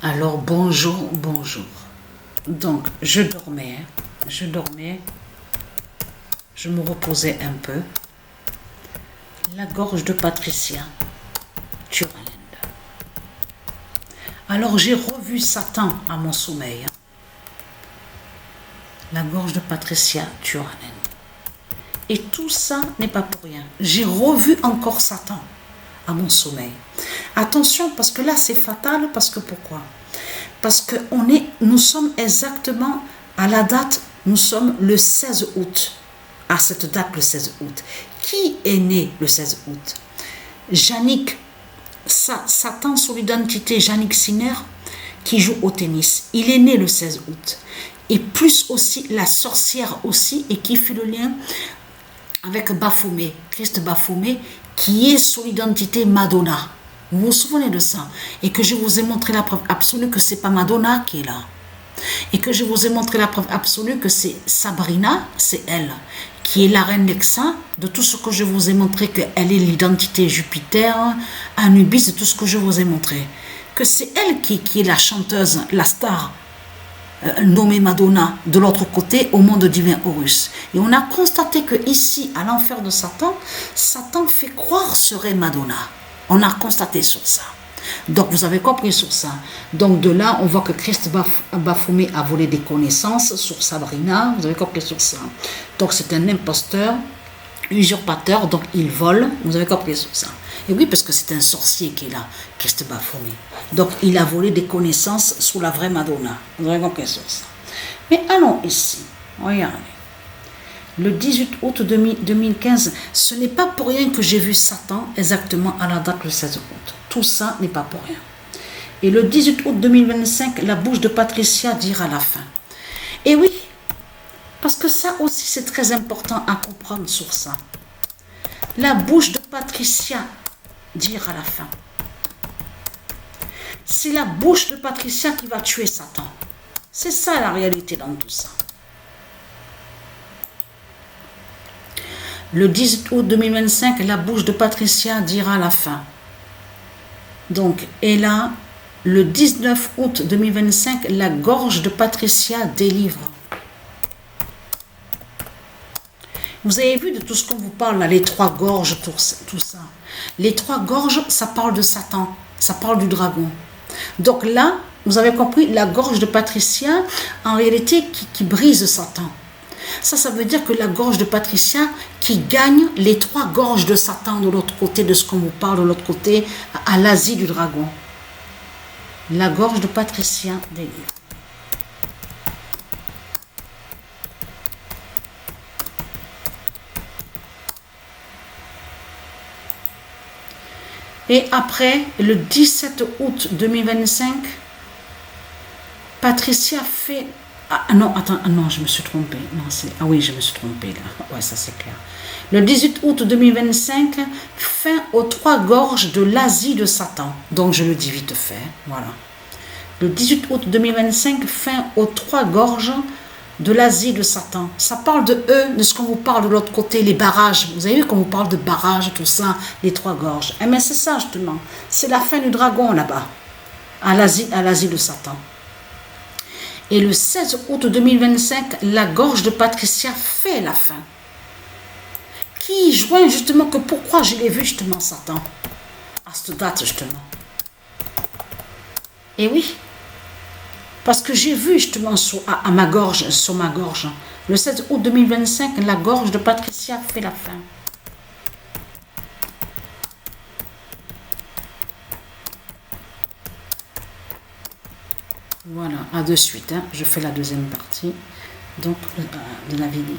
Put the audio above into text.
Alors bonjour, bonjour. Donc je dormais, je me reposais un peu. La gorge de Patricia Turaland. Alors j'ai revu Satan à mon sommeil. La gorge de Patricia Turaland. Et tout ça n'est pas pour rien. J'ai revu encore Satan à mon sommeil. Attention, parce que là c'est fatal, parce que pourquoi? Parce que nous sommes exactement à la date, nous sommes le 16 août. À cette date, le 16 août. Qui est né le 16 août? Yannick, Satan sur l'identité, Yannick Sinner, qui joue au tennis. Il est né le 16 août. Et plus aussi la sorcière aussi, et qui fait le lien avec Baphomet, Christ Baphomet, qui est sur l'identité Madonna. Vous vous souvenez de ça? Et que je vous ai montré la preuve absolue que c'est pas Madonna qui est là. Et que je vous ai montré la preuve absolue que c'est Sabrina, c'est elle, qui est la reine d'Exa, de tout ce que je vous ai montré, qu'elle est l'identité Jupiter, Anubis, de tout ce que je vous ai montré. Que c'est elle qui est la chanteuse, la star, nommée Madonna, de l'autre côté, au monde divin Horus. Et on a constaté que ici, à l'enfer de Satan, Satan fait croire serait Madonna. On a constaté sur ça. Donc vous avez compris sur ça. Donc de là, on voit que Christ Baphomet a volé des connaissances sur Sabrina. Vous avez compris sur ça. Donc c'est un imposteur, usurpateur, donc il vole. Vous avez compris sur ça. Et oui, parce que c'est un sorcier qui est là, Christ Baphomet. Donc il a volé des connaissances sur la vraie Madonna. Vous avez compris sur ça. Mais allons ici. Regardez. Le 18 août 2015, ce n'est pas pour rien que j'ai vu Satan exactement à la date le 16 août. Tout ça n'est pas pour rien. Et le 18 août 2025, la bouche de Patricia dira la fin. Et oui, parce que ça aussi c'est très important à comprendre sur ça. La bouche de Patricia dira la fin. C'est la bouche de Patricia qui va tuer Satan. C'est ça la réalité dans tout ça. Le 18 août 2025, la bouche de Patricia dira la fin. Donc, et là, le 19 août 2025, la gorge de Patricia délivre. Vous avez vu de tout ce qu'on vous parle, là, les trois gorges, tout ça. Les trois gorges, ça parle de Satan, ça parle du dragon. Donc là, vous avez compris, la gorge de Patricia, en réalité, qui brise Satan. Ça veut dire que la gorge de Patricia qui gagne les trois gorges de Satan de l'autre côté, de ce qu'on vous parle de l'autre côté, à l'Asie du dragon. La gorge de Patricia délivre. Et après, le 17 août 2025, Patricia fait... Ah non, attends, non, je me suis trompée. Non, ah oui, je me suis trompée là. Ouais, ça c'est clair. Le 18 août 2025, fin aux trois gorges de l'Asie de Satan. Donc je le dis vite fait, voilà. Le 18 août 2025, fin aux trois gorges de l'Asie de Satan. Ça parle de eux, de ce qu'on vous parle de l'autre côté, les barrages. Vous avez vu qu'on vous parle de barrages, tout ça, les trois gorges. Eh bien c'est ça justement. C'est la fin du dragon là-bas, à l'Asie de Satan. Et le 16 août 2025, la gorge de Patricia fait la fin. Qui joint justement que pourquoi je l'ai vu justement Satan à cette date justement. Et oui, parce que j'ai vu justement sur ma gorge, le 16 août 2025, la gorge de Patricia fait la fin. Voilà, à de suite, hein. Je fais la deuxième partie donc, de la vidéo.